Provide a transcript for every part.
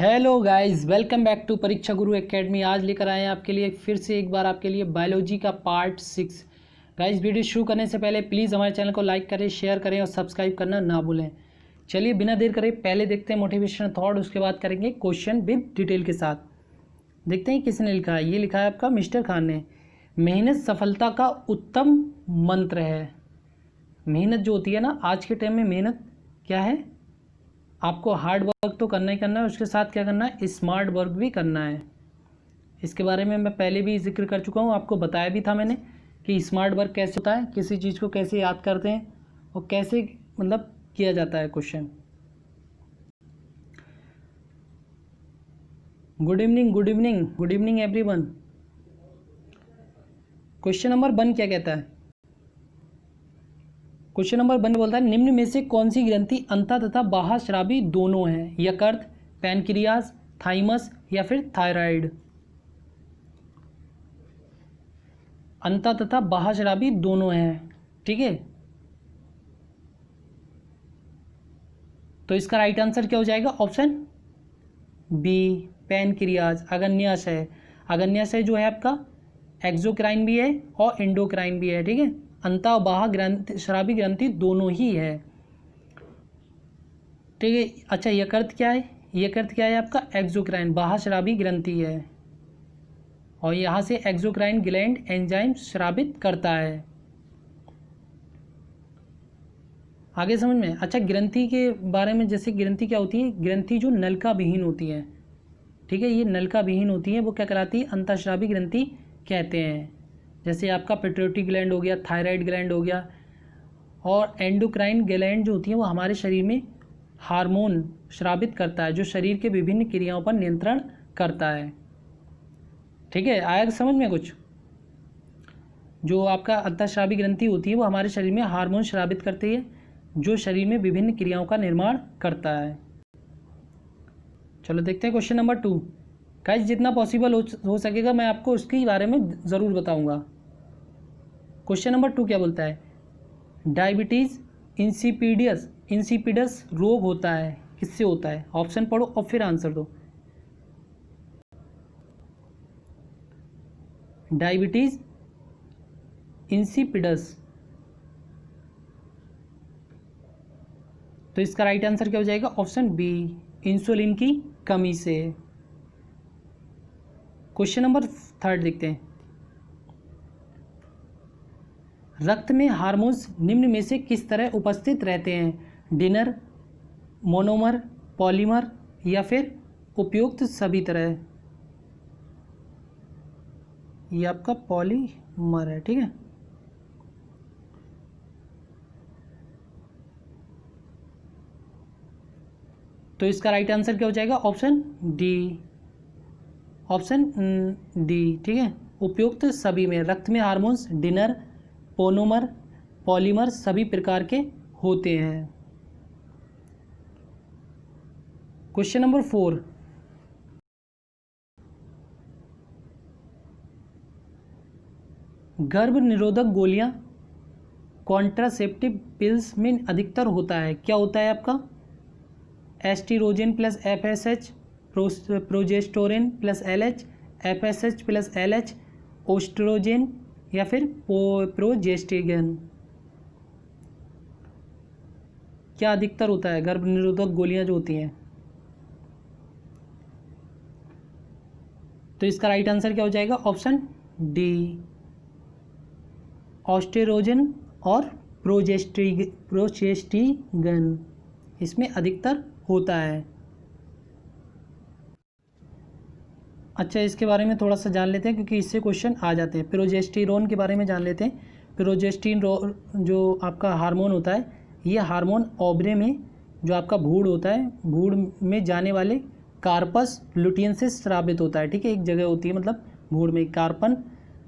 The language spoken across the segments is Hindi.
Hello guys, welcome back to Pariksha Guru academy. आज लेकर आए हैं आपके लिए फिर से एक बार आपके लिए बायोलॉजी का पार्ट 6। गाइस, वीडियो शुरू करने से पहले प्लीज़ हमारे चैनल को लाइक करें, शेयर करें और सब्सक्राइब करना ना भूलें। चलिए बिना देर करे पहले देखते हैं मोटिवेशनल थॉट, उसके बाद करेंगे क्वेश्चन विद डिटेल के साथ। देखते हैं किसने लिखा है। ये लिखा है आपका मिस्टर खान ने। मेहनत सफलता का उत्तम मंत्र है। मेहनत जो होती है ना, आज के टाइम में मेहनत क्या है, आपको हार्ड वर्क तो करना ही करना है, उसके साथ क्या करना है, स्मार्ट वर्क भी करना है। इसके बारे में मैं पहले भी जिक्र कर चुका हूँ, आपको बताया भी था मैंने कि स्मार्ट वर्क कैसे होता है, किसी चीज़ को कैसे याद करते हैं और कैसे मतलब किया जाता है question. Good evening, good evening, good evening everyone. Question number 1 क्या कहता है? क्वेश्चन नंबर 1 बोलता है निम्न में से कौन सी ग्रंथि अंतः तथा बाह्यस्रावी दोनों है? यकृत, पैनक्रियाज, थाइमस या फिर थायराइड। अंतः तथा बाह्यस्रावी दोनों हैं, ठीक है। तो इसका राइट आंसर क्या हो जाएगा? Option B, pancreas. अग्न्याशय, अग्न्याशय जो है आपका एक्सोक्राइन भी है और एंडोक्राइन भी है, ठीक है। अंतः और बाह्य ग्रंथि, स्रावी ग्रंथि दोनों ही है, ठीक है। अच्छा, यकृत क्या है? यकृत क्या है आपका? एक्सोक्राइन, बाह्य स्रावी ग्रंथि है और यहाँ से एक्सोक्राइन ग्लैंड एंजाइम स्रावित करता है। आगे समझ में? अच्छा, ग्रंथि के बारे में, जैसे ग्रंथि क्या होती है? ग्रंथि जो नलिका विहीन होती है, ठीक है, ये नलिका विहीन होती है, वो क्या कहलाती है? अंतःस्रावी ग्रंथि कहते हैं। जैसे आपका पिट्यूटरी ग्लैंड हो गया, थायराइड ग्लैंड हो गया और एंडोक्राइन ग्लैंड जो होती है वो हमारे शरीर में हार्मोन स्रावित करता है, जो शरीर के विभिन्न क्रियाओं पर नियंत्रण करता है, ठीक है। आया समझ में कुछ? जो आपका अंतःस्रावी ग्रंथि होती है वो हमारे शरीर में हार्मोन स्रावित करती है, जो शरीर में विभिन्न क्रियाओं का निर्माण करता है। चलो देखते हैं क्वेश्चन नंबर 2। गाइस, जितना पॉसिबल हो सकेगा मैं आपको उसके बारे में ज़रूर बताऊंगा। क्वेश्चन नंबर 2 क्या बोलता है? डायबिटीज़ इंसिपिडियस, इंसिपिडस रोग होता है, किससे होता है? ऑप्शन पढ़ो और फिर आंसर दो। डायबिटीज़ इंसिपिडस, तो इसका राइट आंसर क्या हो जाएगा? ऑप्शन बी, इंसुलिन की कमी से। क्वेश्चन नंबर 3 देखते हैं। रक्त में हार्मोन्स निम्न में से किस तरह उपस्थित रहते हैं? डिनर, मोनोमर, पॉलीमर या फिर उपयुक्त सभी तरह। ये आपका पॉलीमर है, ठीक है। तो इसका राइट आंसर क्या हो जाएगा? ऑप्शन डी, ऑप्शन डी, ठीक है। उपयुक्त सभी में रक्त में हार्मोन्स डिनर, मोनोमर, पॉलीमर सभी प्रकार के होते हैं। Question number 4। गर्भ निरोधक गोलियां कॉन्ट्रासेप्टिव पिल्स में अधिकतर होता है, क्या होता है आपका? Estrogen plus FSH, progesterone plus LH, FSH plus LH, oestrogen या फिर प्रोजेस्टेगन। क्या अधिकतर होता है? गर्भ निरोधक गोलियां जो होती हैं, तो इसका राइट आंसर क्या हो जाएगा? ऑप्शन डी, ऑस्टेरोजन और प्रोजेस्टेगन इसमें अधिकतर होता है। अच्छा, इसके बारे में थोड़ा सा जान लेते हैं क्योंकि इससे क्वेश्चन आ जाते हैं। प्रोजेस्टेरोन के बारे में जान लेते हैं। प्रोजेस्टेरोन जो आपका हार्मोन होता है, ये हार्मोन ओवरी में जो आपका भ्रूण होता है, भ्रूण में जाने वाले कार्पस लुटियम से स्रावित होता है, ठीक है। एक जगह होती है मतलब भ्रूण में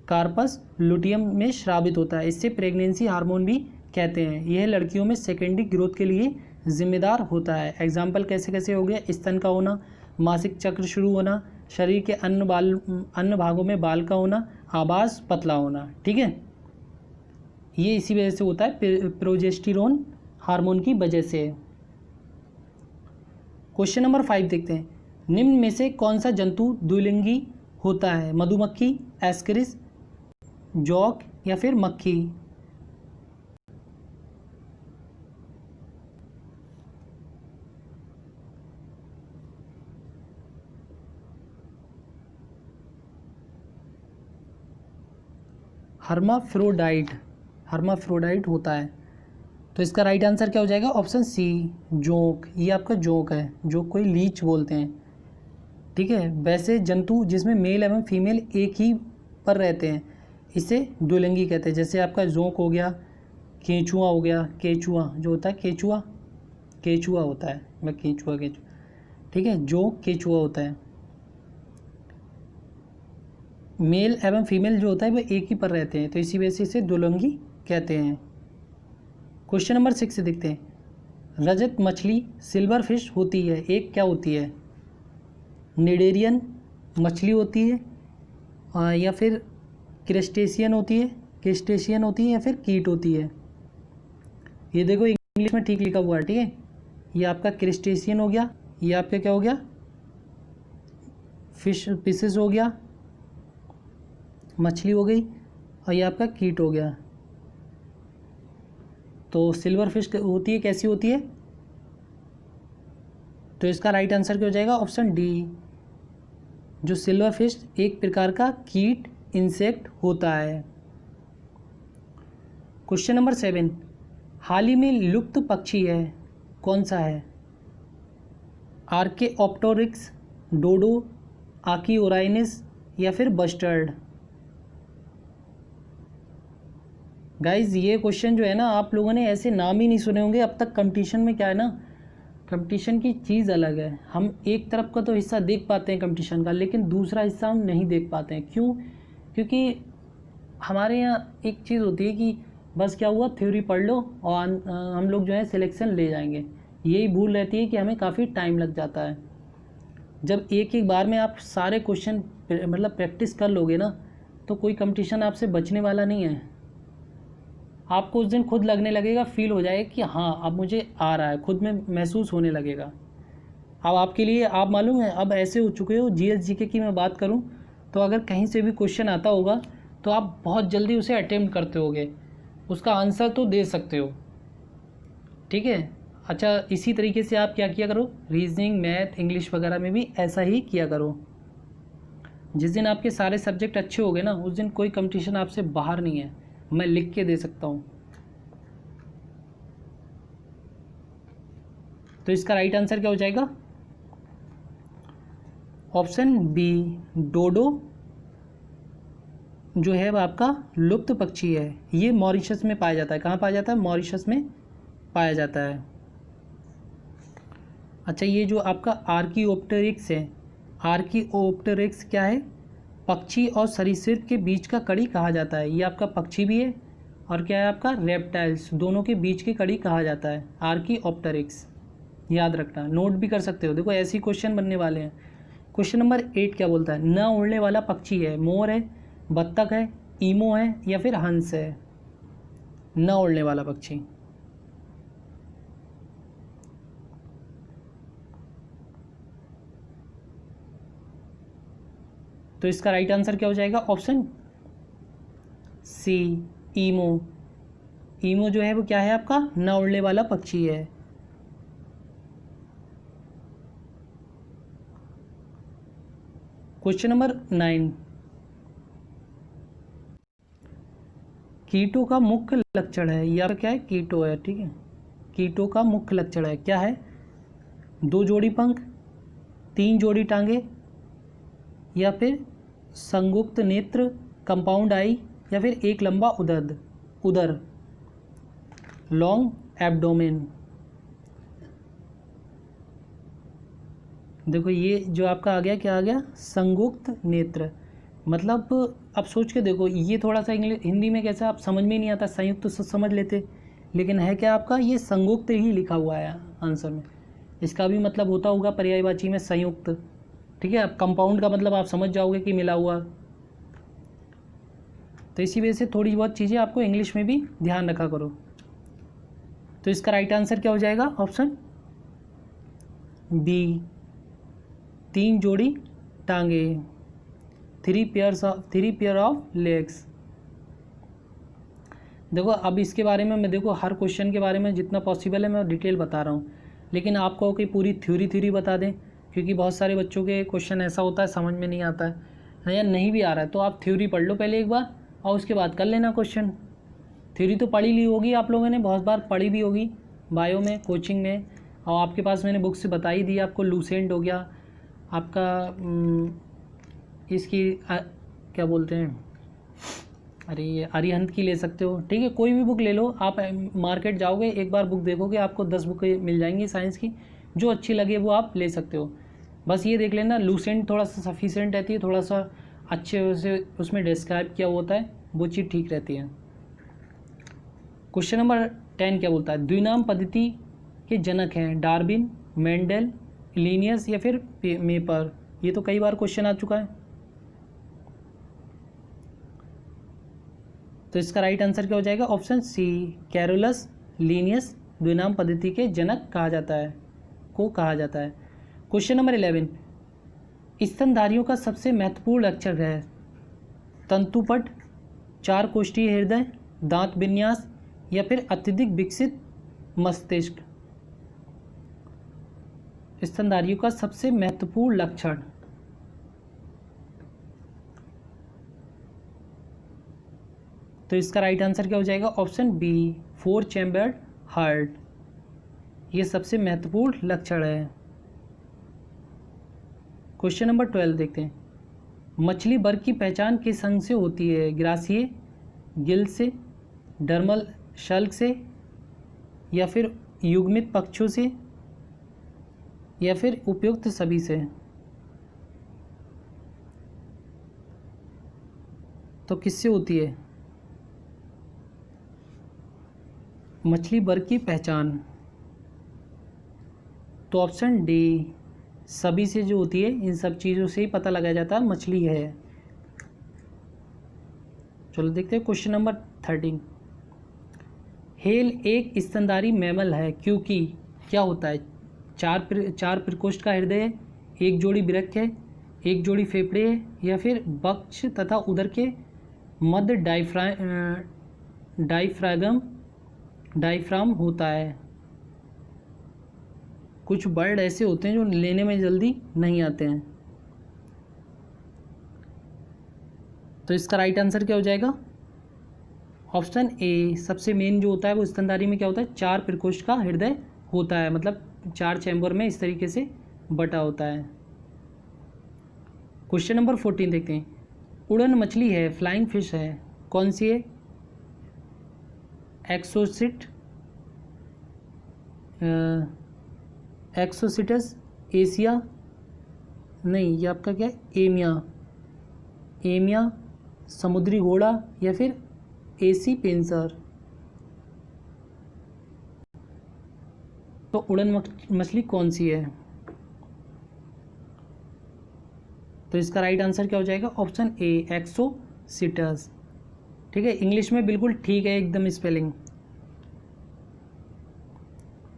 कार्पस लुटियम में स्रावित होता है। इससे प्रेगनेंसी हार्मोन भी कहते हैं। यह लड़कियों में सेकेंडरी ग्रोथ के लिए जिम्मेदार होता है। एग्जाम्पल कैसे कैसे हो गया? स्तन का होना, मासिक चक्र शुरू होना, शरीर के अन्य भागों में बाल का होना, आवाज़ पतला होना, ठीक है। ये इसी वजह से होता है, प्रोजेस्टेरोन हार्मोन की वजह से। क्वेश्चन नंबर 5 देखते हैं। निम्न में से कौन सा जंतु द्विलिंगी होता है? मधुमक्खी, एस्करिस, जौक या फिर मक्खी? हर्माफ्रोडाइट, हर्माफ्रोडाइट होता है। तो इसका राइट आंसर क्या हो जाएगा? ऑप्शन सी, जोंक। ये आपका जोंक है, जो कोई लीच बोलते हैं। ठीक है, वैसे जंतु जिसमें मेल एवं फीमेल एक ही पर रहते हैं इसे द्विलिंगी कहते हैं। जैसे आपका जोंक हो गया, केंचुआ हो गया, केचुआ जो होता है, केचुआ केचुआ होता है, मैं केचुआ ठीक है, जोंक केचुआ होता है। मेल एवं फीमेल जो होता है वो एक ही पर रहते हैं, तो इसी वजह से इसे द्विलिंगी कहते हैं। क्वेश्चन नंबर 6 से देखते हैं। रजत मछली सिल्वर फिश होती है, एक क्या होती है? निडेरियन मछली होती है या फिर क्रेस्टेशियन होती है या फिर कीट होती है? ये देखो इंग्लिश में ठीक लिखा हुआ है, ठीक है। ये आपका क्रेस्टेशियन हो गया, ये आपका क्या हो गया? फिश पीसेस हो गया, मछली हो गई, और ये आपका कीट हो गया। तो सिल्वर फिश होती है, कैसी होती है? तो इसका राइट आंसर क्या हो जाएगा? ऑप्शन डी, जो सिल्वर फिश एक प्रकार का कीट इंसेक्ट होता है। क्वेश्चन नंबर 7, हाल ही में लुप्त पक्षी है, कौन सा है? आर्केओप्टेरिक्स, डोडो, आकीओराइनिस या फिर बस्टर्ड? गाइज ये क्वेश्चन जो है ना, आप लोगों ने ऐसे नाम ही नहीं सुने होंगे अब तक। कंपटीशन में क्या है ना, कंपटीशन की चीज़ अलग है। हम एक तरफ का तो हिस्सा देख पाते हैं कंपटीशन का, लेकिन दूसरा हिस्सा हम नहीं देख पाते हैं। क्यों? क्योंकि हमारे यहाँ एक चीज़ होती है कि बस क्या हुआ, थ्योरी पढ़ लो और हम लोग जो है सिलेक्शन ले जाएंगे। यही भूल रहती है कि हमें काफ़ी टाइम लग जाता है। जब एक एक बार में आप सारे क्वेश्चन मतलब प्रैक्टिस कर लोगे ना, तो कोई कंपटीशन आपसे बचने वाला नहीं है। आपको उस दिन खुद लगने लगेगा, फील हो जाएगा कि हाँ अब मुझे आ रहा है, खुद में महसूस होने लगेगा। अब आपके लिए, आप मालूम है अब ऐसे हो चुके हो, जीएस-जीके की मैं बात करूं तो अगर कहीं से भी क्वेश्चन आता होगा तो आप बहुत जल्दी उसे अटेम्प्ट करते होगे, उसका आंसर तो दे सकते हो। ठीक है, अच्छा इसी तरीके से आप क्या किया करो, रीजनिंग, मैथ, इंग्लिश वगैरह में भी ऐसा ही किया करो। जिस दिन आपके सारे सब्जेक्ट अच्छे हो गए ना, उस दिन कोई कंपटीशन आपसे बाहर नहीं है, मैं लिख के दे सकता हूँ। तो इसका राइट आंसर क्या हो जाएगा? ऑप्शन बी, डोडो जो है वो आपका लुप्त पक्षी है। ये मॉरिशस में पाया जाता है। कहाँ पाया जाता है? मॉरिशस में पाया जाता है। अच्छा, ये जो आपका आर्कियोप्टेरिक्स है, आर्कियोप्टेरिक्स क्या है? पक्षी और सरीसृप के बीच का कड़ी कहा जाता है। ये आपका पक्षी भी है और क्या है आपका रेप्टाइल्स, दोनों के बीच की कड़ी कहा जाता है आर्कियोप्टेरिक्स। याद रखना, नोट भी कर सकते हो। देखो ऐसे क्वेश्चन बनने वाले हैं। क्वेश्चन नंबर 8 क्या बोलता है? न उड़ने वाला पक्षी है, मोर है, बत्तख है, ईमो है या फिर हंस है? न उड़ने वाला पक्षी। तो इसका राइट आंसर क्या हो जाएगा? ऑप्शन सी, ईमो। ईमो जो है वो क्या है आपका? न उड़ने वाला पक्षी है। क्वेश्चन नंबर 9, कीटों का मुख्य लक्षण है। या क्या है? कीटो है, ठीक है। कीटों का मुख्य लक्षण है, क्या है? 2 जोड़ी पंख, 3 जोड़ी टांगे या फिर संयुक्त नेत्र, कंपाउंड आई या फिर एक लंबा उदर, लॉन्ग एब्डोमेन। देखो ये जो आपका आ गया, क्या आ गया? संयुक्त नेत्र। मतलब अब सोच के देखो, ये थोड़ा सा इंग्लिश हिंदी में कैसा आप समझ में नहीं आता, संयुक्त तो समझ लेते, लेकिन है क्या आपका? ये संयुक्त ही लिखा हुआ है आंसर में। इसका भी मतलब होता होगा पर्यायवाची में संयुक्त। ठीक है, अब कंपाउंड का मतलब आप समझ जाओगे कि मिला हुआ। तो इसी वजह से थोड़ी बहुत चीज़ें आपको इंग्लिश में भी ध्यान रखा करो। तो इसका राइट आंसर क्या हो जाएगा? ऑप्शन बी, 3 जोड़ी टांगे, 3 पेयर ऑफ लेग्स। देखो अब इसके बारे में मैं देखो हर क्वेश्चन के बारे में जितना पॉसिबल है मैं डिटेल बता रहा हूँ, लेकिन आपको कि पूरी थ्योरी बता दें, क्योंकि बहुत सारे बच्चों के क्वेश्चन ऐसा होता है समझ में नहीं आता है या नहीं भी आ रहा है, तो आप थ्योरी पढ़ लो पहले एक बार और उसके बाद कर लेना क्वेश्चन। थ्योरी तो पढ़ी ली होगी आप लोगों ने, बहुत बार पढ़ी भी होगी बायो में, कोचिंग में, और आपके पास मैंने बुक से बता ही दी आपको। लूसेंट हो गया आपका, इसकी क्या बोलते हैं, अरे ये अरिहंत की ले सकते हो, ठीक है, कोई भी बुक ले लो आप। मार्केट जाओगे एक बार बुक देखोगे आपको 10 बुकें मिल जाएंगी साइंस की, जो अच्छी लगे वो आप ले सकते हो। बस ये देख लेना लूसेंट थोड़ा सा सफिशिएंट रहती है, थोड़ा सा अच्छे से उसमें डिस्क्राइब किया होता है, वो चीज़ ठीक रहती है। क्वेश्चन नंबर 10 क्या बोलता है, द्विनाम पद्धति के जनक हैं डार्विन, मेंडल, लिनियस या फिर मेपर। ये तो कई बार क्वेश्चन आ चुका है, तो इसका राइट आंसर क्या हो जाएगा, ऑप्शन सी, कैरोलस लिनियस द्विनाम पद्धति के जनक कहा जाता है, को कहा जाता है। क्वेश्चन नंबर 11, स्तनधारियों का सबसे महत्वपूर्ण लक्षण है तंतुपट, 4 कोष्ठीय हृदय, दांत विन्यास या फिर अत्यधिक विकसित मस्तिष्क। स्तनधारियों का सबसे महत्वपूर्ण लक्षण, तो इसका राइट आंसर क्या हो जाएगा, ऑप्शन बी, 4 चैम्बर्ड हार्ट, ये सबसे महत्वपूर्ण लक्षण है। क्वेश्चन नंबर 12 देखते हैं, मछली वर्ग की पहचान किस अंग से होती है, ग्रासीय, गिल से, डर्मल शल्क से या फिर युग्मित पक्षों से या फिर उपयुक्त सभी से। तो किससे होती है मछली वर्ग की पहचान, तो ऑप्शन डी, सभी से जो होती है, इन सब चीज़ों से ही पता लगाया जाता है मछली है। चलो देखते हैं क्वेश्चन नंबर 13, हेल एक स्तनधारी मैमल है क्योंकि क्या होता है, 4 प्रकोष्ठ का हृदय है, 1 जोड़ी वृक्क है, 1 जोड़ी फेफड़े है या फिर वक्ष तथा उदर के मध्य डायफ्राम होता है। कुछ वर्ड ऐसे होते हैं जो लेने में जल्दी नहीं आते हैं, तो इसका राइट आंसर क्या हो जाएगा, ऑप्शन ए, सबसे मेन जो होता है वो स्तनधारी में क्या होता है, 4 प्रकोष्ठ का हृदय होता है, मतलब 4 चैम्बर में इस तरीके से बटा होता है। क्वेश्चन नंबर 14 देखते हैं, उड़न मछली है, फ्लाइंग फिश है, कौन सी है, एक्सोसिटस एशिया, नहीं ये आपका क्या है, एमिया, समुद्री घोड़ा या फिर एसी पेंसर। तो उड़न मछली कौन सी है, तो इसका राइट आंसर क्या हो जाएगा, ऑप्शन ए, एक्सोसिटस, ठीक है, इंग्लिश में बिल्कुल ठीक है एकदम स्पेलिंग।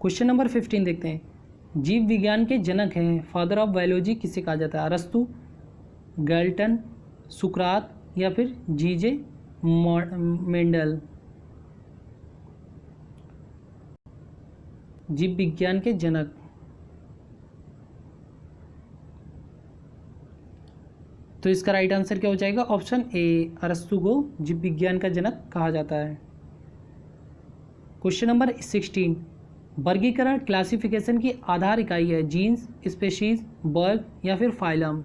क्वेश्चन नंबर 15 देखते हैं, जीव विज्ञान के जनक हैं, फादर ऑफ बायोलॉजी किसे कहा जाता है, अरस्तु, गैल्टन, सुकरात या फिर जीजे मेंडल। जीव विज्ञान के जनक, तो इसका राइट आंसर क्या हो जाएगा, ऑप्शन ए, अरस्तु को जीव विज्ञान का जनक कहा जाता है। क्वेश्चन नंबर 16, वर्गीकरण क्लासिफिकेशन की आधार इकाई है, जीन्स, स्पेशीज, वर्ग या फिर फाइलम।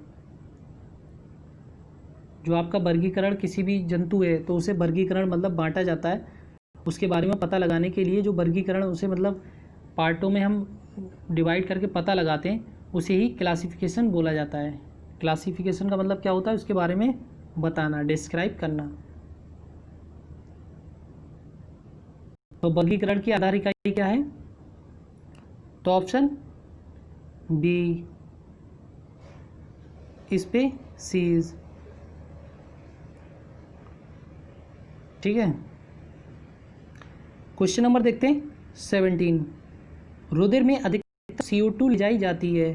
जो आपका वर्गीकरण किसी भी जंतु है तो उसे वर्गीकरण मतलब बांटा जाता है, उसके बारे में पता लगाने के लिए जो वर्गीकरण उसे मतलब पार्टों में हम डिवाइड करके पता लगाते हैं उसे ही क्लासिफिकेशन बोला जाता है। क्लासिफिकेशन का मतलब क्या होता है उसके बारे में बताना, डिस्क्राइब करना। तो वर्गीकरण की आधार इकाई क्या है, तो ऑप्शन बी, स्पीशीज, ठीक है। क्वेश्चन नंबर देखते हैं 17, रुधिर में अधिकतर CO2 ले जाई जाती है,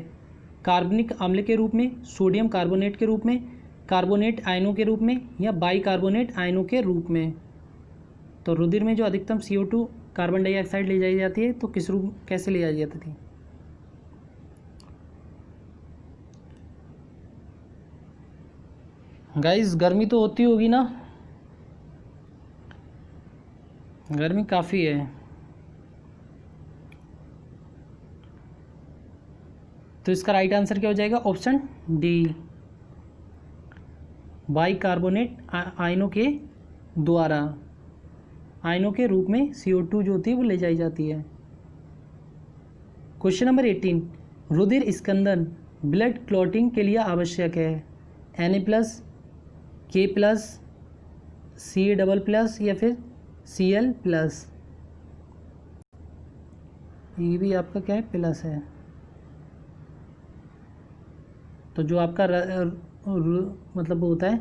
कार्बनिक अम्ल के रूप में, सोडियम कार्बोनेट के रूप में, कार्बोनेट आयनों के रूप में या बाइकार्बोनेट आयनों के रूप में। तो रुधिर में जो अधिकतम CO2 कार्बन डाइऑक्साइड ले जाई जाती है तो किस रूप कैसे ले जाई जाती थी? गाइस गर्मी तो होती होगी ना, गर्मी काफ़ी है। तो इसका राइट आंसर क्या हो जाएगा? ऑप्शन डी, बाइकार्बोनेट आयनों के द्वारा, आयनों के रूप में CO2 जो होती है वो ले जाई जाती है। क्वेश्चन नंबर 18, रुधिर स्कंदन ब्लड क्लॉटिंग के लिए आवश्यक है Na+, K+, Ca++ या फिर Cl+। ये भी आपका क्या है? प्लस है। तो जो आपका मतलब होता है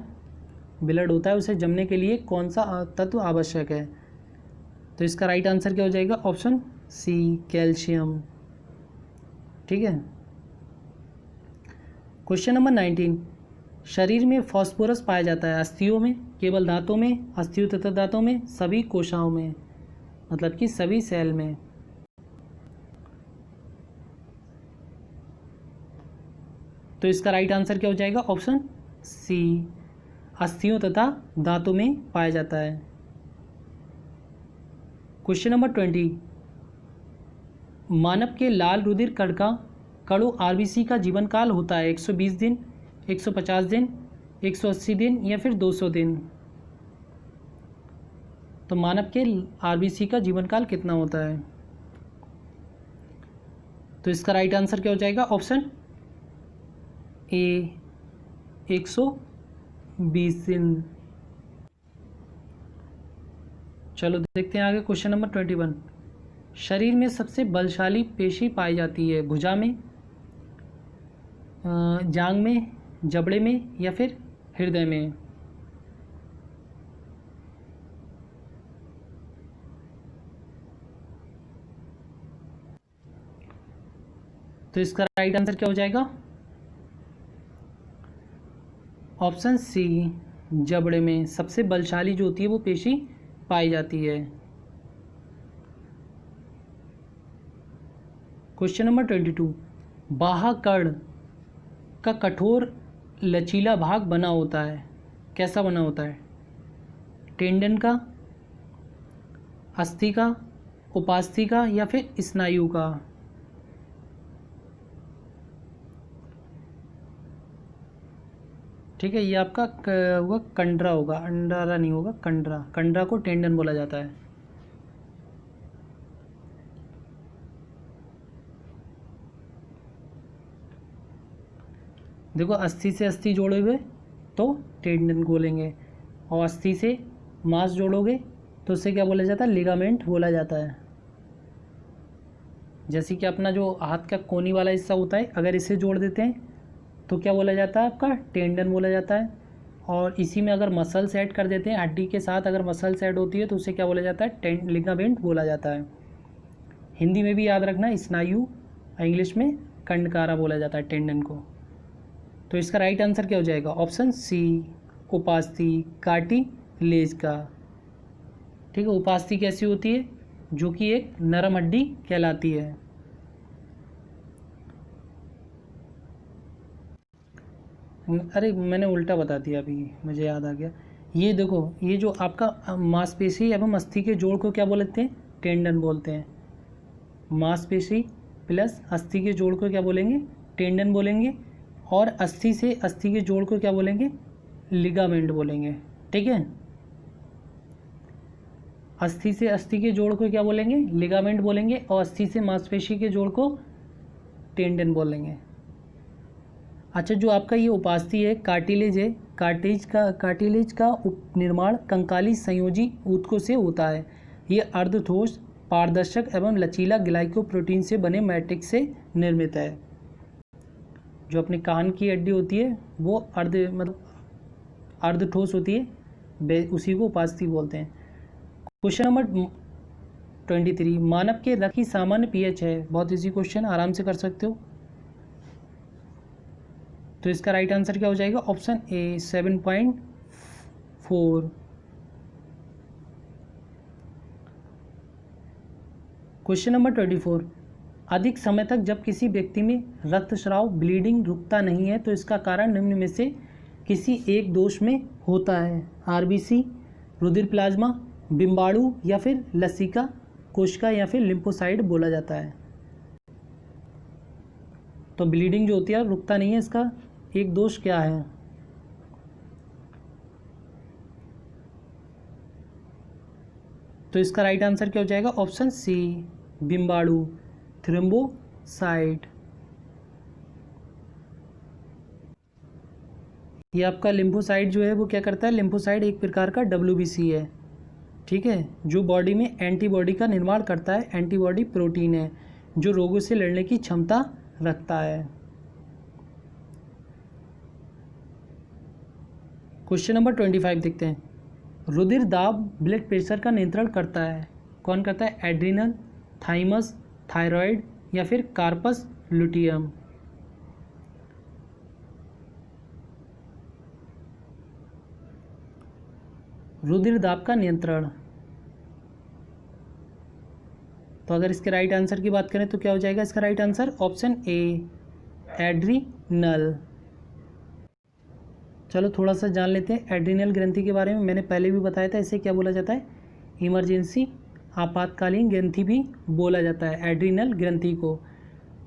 ब्लड होता है उसे जमने के लिए कौन सा तत्व आवश्यक है? तो इसका राइट आंसर क्या हो जाएगा? Option C, calcium. ठीक है। क्वेश्चन नंबर 19, शरीर में फास्फोरस पाया जाता है अस्थियों में, केवल दांतों में, अस्थियों तथा दांतों में, सभी कोशिकाओं में, मतलब कि सभी सेल में। तो इसका राइट आंसर क्या हो जाएगा? ऑप्शन सी, अस्थियों तथा दांतों में पाया जाता है। क्वेश्चन नंबर 20, मानव के लाल रुधिर कणों RBC का जीवन काल होता है 120 दिन, 150 दिन, 180 दिन या फिर 200 दिन। तो मानव के RBC का जीवन काल कितना होता है? तो इसका राइट आंसर क्या हो जाएगा? ऑप्शन ए, 120 दिन। चलो देखते हैं आगे। क्वेश्चन नंबर 21, शरीर में सबसे बलशाली पेशी पाई जाती है भुजा में, जांग में, जबड़े में या फिर हृदय में? तो इसका राइट आंसर क्या हो जाएगा? ऑप्शन सी, जबड़े में सबसे बलशाली जो होती है वो पेशी पाई जाती है। क्वेश्चन नंबर 22, बाह्यकर्ण का कठोर लचीला भाग बना होता है, कैसा बना होता है? टेंडन का, अस्थि का, उपास्थि का या फिर स्नायु का? ठीक है, ये आपका होगा कंडरा होगा, अंडारा नहीं होगा, कंडरा। कंडरा को टेंडन बोला जाता है। देखो, अस्थि से अस्थि जोड़े हुए तो टेंडन बोलेंगे, और अस्थि से मांस जोड़ोगे तो उससे क्या बोला जाता है? लिगामेंट बोला जाता है। जैसे कि अपना जो हाथ का कोनी वाला हिस्सा होता है, अगर इसे जोड़ देते हैं तो क्या बोला जाता है? आपका टेंडन बोला जाता है। और इसी में अगर मसल्स ऐड कर देते हैं, हड्डी के साथ अगर मसल्स ऐड होती है तो उसे क्या बोला जाता है? लिगामेंट बोला जाता है। हिंदी में भी याद रखना, स्नायु, इंग्लिश में कंडकारा बोला जाता है टेंडन को। तो इसका राइट आंसर क्या हो जाएगा? ऑप्शन सी, उपास्थि, कार्टिलेज का। ठीक है, उपास्थि कैसी होती है? जो कि एक नरम हड्डी कहलाती है। अरे मैंने उल्टा बता दिया, अभी मुझे याद आ गया। ये देखो, ये जो आपका मांसपेशी एवं अस्थि के जोड़ को क्या बोलते हैं? टेंडन बोलते हैं। मांसपेशी प्लस अस्थि के जोड़ को क्या बोलेंगे? टेंडन बोलेंगे। और अस्थि से अस्थि के जोड़ को क्या बोलेंगे? लिगामेंट बोलेंगे। ठीक है, अस्थि से अस्थि के जोड़ को क्या बोलेंगे? लिगामेंट बोलेंगे। और अस्थि से मांसपेशी के जोड़ को टेंडन बोलेंगे। अच्छा, जो आपका ये उपास्थि है, कार्टिलेज है, कार्टिलेज का निर्माण कंकाली संयोजी ऊतकों से होता है। ये अर्धठोस, पारदर्शक एवं लचीला ग्लाइकोप्रोटीन से बने मैट्रिक्स से निर्मित है। जो अपने कान की हड्डी होती है वो अर्धठोस होती है, उसी को उपास्थि बोलते हैं। क्वेश्चन नंबर 23, मानव के रक्त की सामान्य pH है। बहुत इजी क्वेश्चन, आराम से कर सकते हो। तो इसका राइट आंसर क्या हो जाएगा? Option A 7.4। क्वेश्चन नंबर 24, अधिक समय तक जब किसी व्यक्ति में रक्तस्राव ब्लीडिंग रुकता नहीं है तो इसका कारण निम्न में से किसी एक दोष में होता है? आरबीसी, रुधिर प्लाज्मा, बिम्बाणु या फिर लसिका कोशिका या फिर लिम्फोसाइट बोला जाता है। तो ब्लीडिंग जो होती है रुकता नहीं है, इसका एक दोष क्या है? तो इसका राइट आंसर क्या हो जाएगा? ऑप्शन सी बिम्बाणु, थ्रोम्बोसाइट। ये आपका लिम्फोसाइट जो है वो क्या करता है? लिम्फोसाइट एक प्रकार का WBC है, ठीक है, जो बॉडी में एंटीबॉडी का निर्माण करता है। एंटीबॉडी प्रोटीन है जो रोगों से लड़ने की क्षमता रखता है। क्वेश्चन नंबर 25 देखते हैं। रुधिर दाब ब्लड प्रेशर का नियंत्रण करता है, कौन करता है? एड्रिनल, थाइमस, थायराइड या फिर कार्पस लुटियम। रुधिर दाब का नियंत्रण, तो अगर इसके राइट आंसर की बात करें तो क्या हो जाएगा इसका right answer? Option A adrenal. चलो थोड़ा सा जान लेते हैं एड्रिनल ग्रंथि के बारे में। मैंने पहले भी बताया था, इसे क्या बोला जाता है? इमरजेंसी आपातकालीन ग्रंथि भी बोला जाता है एड्रिनल ग्रंथि को,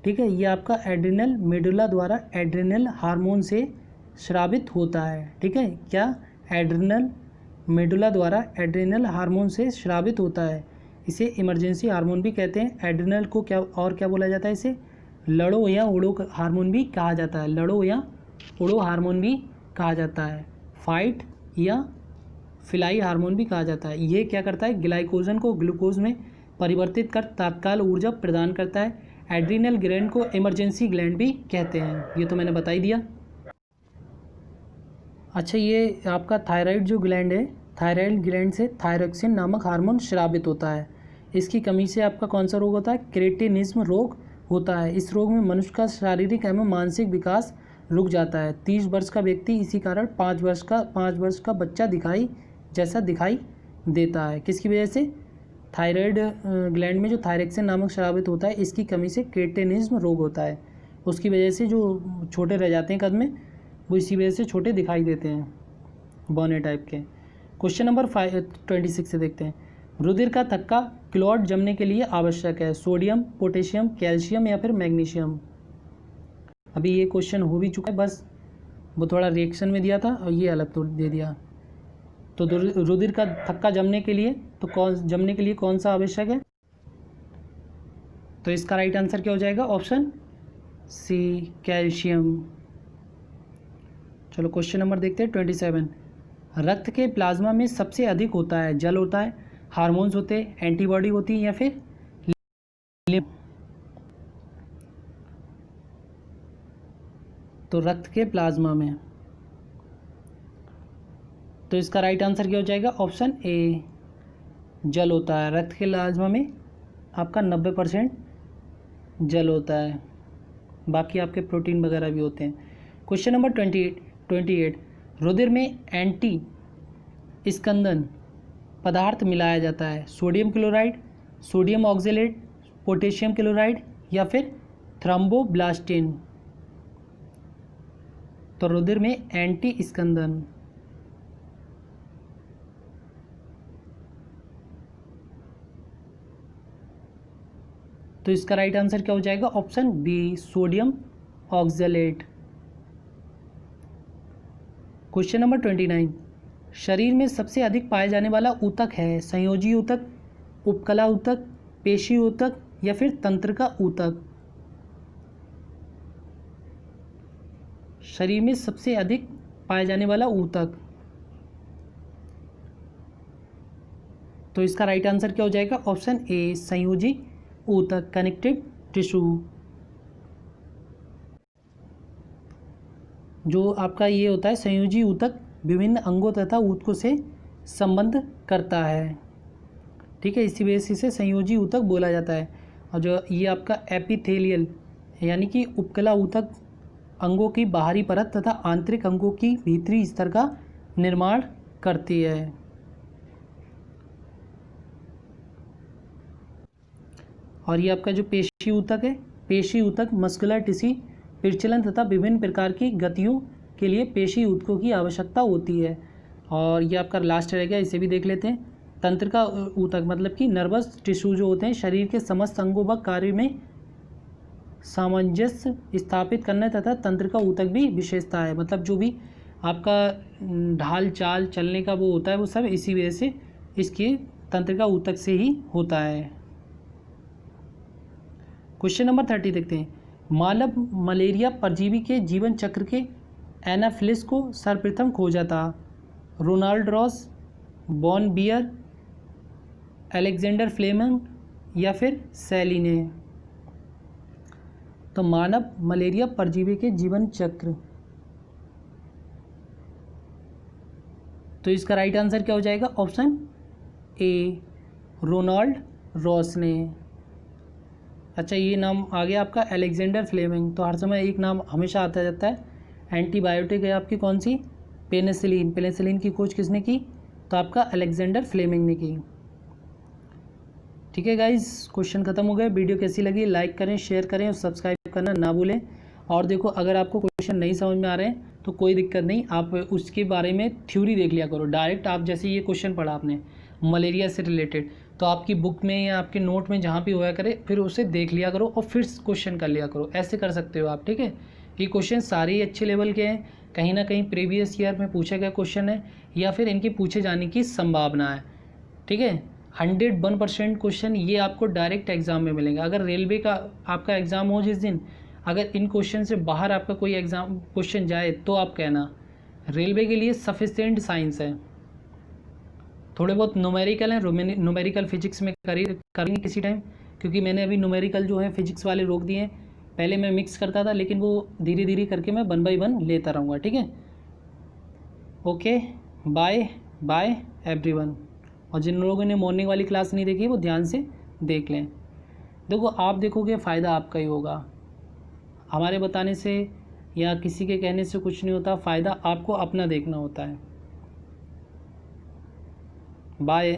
ठीक है। ये आपका एड्रिनल मेडुला द्वारा एड्रिनल हार्मोन से स्रावित होता है, ठीक है। क्या? एड्रिनल मेडुला द्वारा एड्रिनल हार्मोन से स्रावित होता है। इसे इमरजेंसी हार्मोन भी कहते हैं। एड्रिनल को क्या और क्या बोला जाता है? इसे लड़ो या उड़ो हार्मोन भी कहा जाता है। लड़ो या उड़ो हार्मोन भी कहा जाता है। फाइट या फ्लाई हार्मोन भी कहा जाता है। ये क्या करता है? ग्लाइकोजन को ग्लूकोज में परिवर्तित कर तत्काल ऊर्जा प्रदान करता है। एड्रिनल ग्लैंड को इमरजेंसी ग्लैंड भी कहते हैं, ये तो मैंने बता ही दिया। अच्छा, ये आपका थायराइड जो ग्लैंड है, थायराइड ग्लैंड से थायरोक्सिन नामक हार्मोन स्रावित होता है। इसकी कमी से आपका कौन सा रोग होता है? क्रेटिनिज्म रोग होता है। इस रोग में मनुष्य का शारीरिक एवं मानसिक विकास रुक जाता है। 30 वर्ष का व्यक्ति इसी कारण 5 वर्ष का बच्चा जैसा दिखाई देता है। किसकी वजह से? थायराइड ग्लैंड में जो थायरोक्सिन नामक स्रावित होता है, इसकी कमी से क्रेटिनिज्म रोग होता है। उसकी वजह से जो छोटे रह जाते हैं कद में, वो इसी वजह से छोटे दिखाई देते हैं, बौने टाइप के। क्वेश्चन नंबर 26 से देखते हैं। रुधिर का थक्का क्लॉट जमने के लिए आवश्यक है? सोडियम, पोटेशियम, कैल्शियम या फिर मैग्नीशियम। अभी ये क्वेश्चन हो भी चुका है, बस वो थोड़ा रिएक्शन में दिया था और ये अलग तो दे दिया। तो रुधिर का थक्का जमने के लिए कौन सा आवश्यक है? तो इसका राइट आंसर क्या हो जाएगा? Option C calcium. चलो क्वेश्चन नंबर देखते हैं 27। रक्त के प्लाज्मा में सबसे अधिक होता है? जल होता है, हार्मोन्स होते हैं, एंटीबॉडी होती है या फिर तो रक्त के प्लाज्मा में, तो इसका राइट आंसर क्या हो जाएगा? ऑप्शन ए जल होता है। रक्त के प्लाज्मा में आपका 90% जल होता है, बाकी आपके प्रोटीन वगैरह भी होते हैं। Question number 28। रुधिर में एंटी स्कंदन पदार्थ मिलाया जाता है? Sodium chloride, sodium oxalate, potassium chloride या फिर थ्रोम्बोब्लास्टिन। तो रुधिर में एंटी स्कंदन, तो इसका राइट आंसर क्या हो जाएगा? Option B sodium oxalate. Question number 29। शरीर में सबसे अधिक पाए जाने वाला ऊतक है? संयोजी ऊतक, उपकला ऊतक, पेशी ऊतक या फिर तंत्रिका ऊतक। शरीर में सबसे अधिक पाए जाने वाला ऊतक, तो इसका राइट आंसर क्या हो जाएगा? ऑप्शन ए संयोजी ऊतक, कनेक्टिव टिश्यू। जो आपका ये होता है संयोजी ऊतक, विभिन्न अंगों तथा ऊतकों से संबंध करता है, ठीक है। इसी वजह से इसे संयोजी ऊतक बोला जाता है। और जो ये आपका एपिथेलियल यानी कि उपकला ऊतक अंगों की बाहरी परत तथा आंतरिक अंगों की भीतरी स्तर का निर्माण करती है। और ये आपका जो पेशी ऊतक है, पेशी ऊतक मस्कुलर टिश्यू प्रचलन तथा विभिन्न प्रकार की गतियों के लिए पेशी ऊतकों की आवश्यकता होती है। और ये आपका लास्ट रह गया, इसे भी देख लेते हैं। तंत्रिका ऊतक मतलब कि नर्वस टिश्यू जो होते हैं शरीर के समस्त अंगों व कार्य में सामंजस्य स्थापित करने तथा तंत्रिका ऊतक भी विशेषता है, मतलब जो भी आपका ढाल चाल चलने का वो होता है वो सब इसी वजह से इसकी तंत्रिका ऊतक से ही होता है। क्वेश्चन नंबर 30 देखते हैं। मानव मलेरिया परजीवी के जीवन चक्र के एनाफिलिस को सर्वप्रथम खोजा था। Ronald Ross, von Baer, Alexander Fleming या फिर सैली ने। तो मानव मलेरिया परजीवी के जीवन चक्र, तो इसका राइट आंसर क्या हो जाएगा? ऑप्शन ए, रोनाल्ड रॉस ने। अच्छा, ये नाम आ गया आपका अलेक्जेंडर फ्लेमिंग। तो हर समय एक नाम हमेशा आता जाता है। एंटीबायोटिक है आपकी कौन सी? पेनिसिलिन। पेनिसिलिन की खोज किसने की? तो आपका अलेक्जेंडर फ्लेमिंग ने की। ठीक है गाइस, क्वेश्चन खत्म हो गए। वीडियो कैसी लगी लाइक करें, शेयर करें और सब्सक्राइब करना ना भूलें। और देखो, अगर आपको क्वेश्चन नहीं समझ में आ रहे हैं तो कोई दिक्कत नहीं, आप उसके बारे में थ्योरी देख लिया करो। डायरेक्ट आप जैसे ये क्वेश्चन पढ़ा आपने मलेरिया से रिलेटेड, तो आपकी बुक में या आपके नोट में जहाँ भी होया करे फिर उसे देख लिया करो और फिर क्वेश्चन कर लिया करो। ऐसे कर सकते हो आप। ठीक है, ये क्वेश्चन सारे ही अच्छे लेवल के हैं, कहीं ना कहीं प्रीवियस ईयर में पूछे गए क्वेश्चन है या फिर इनके पूछे जाने की संभावना है। ठीक है, 101% क्वेश्चन ये आपको डायरेक्ट एग्जाम में मिलेंगे। अगर रेलवे का आपका एग्ज़ाम हो जिस दिन, अगर इन क्वेश्चन से बाहर आपका कोई एग्ज़ाम क्वेश्चन जाए तो आप कहना। रेलवे के लिए सफिशिएंट साइंस है, थोड़े बहुत न्यूमेरिकल हैं। न्यूमेरिकल फिजिक्स में करेंगे किसी टाइम, क्योंकि मैंने अभी न्यूमेरिकल जो है फिजिक्स वाले रोक दिए हैं। पहले मैं मिक्स करता था, लेकिन वो धीरे धीरे करके मैं 1 बाय 1 लेता रहूँगा। ठीक है, ओके, बाय बाय एवरीवन। और जिन लोगों ने मॉर्निंग वाली क्लास नहीं देखी वो ध्यान से देख लें। देखो, आप देखोगे फ़ायदा आपका ही होगा, हमारे बताने से या किसी के कहने से कुछ नहीं होता। फ़ायदा आपको अपना देखना होता है। बाय।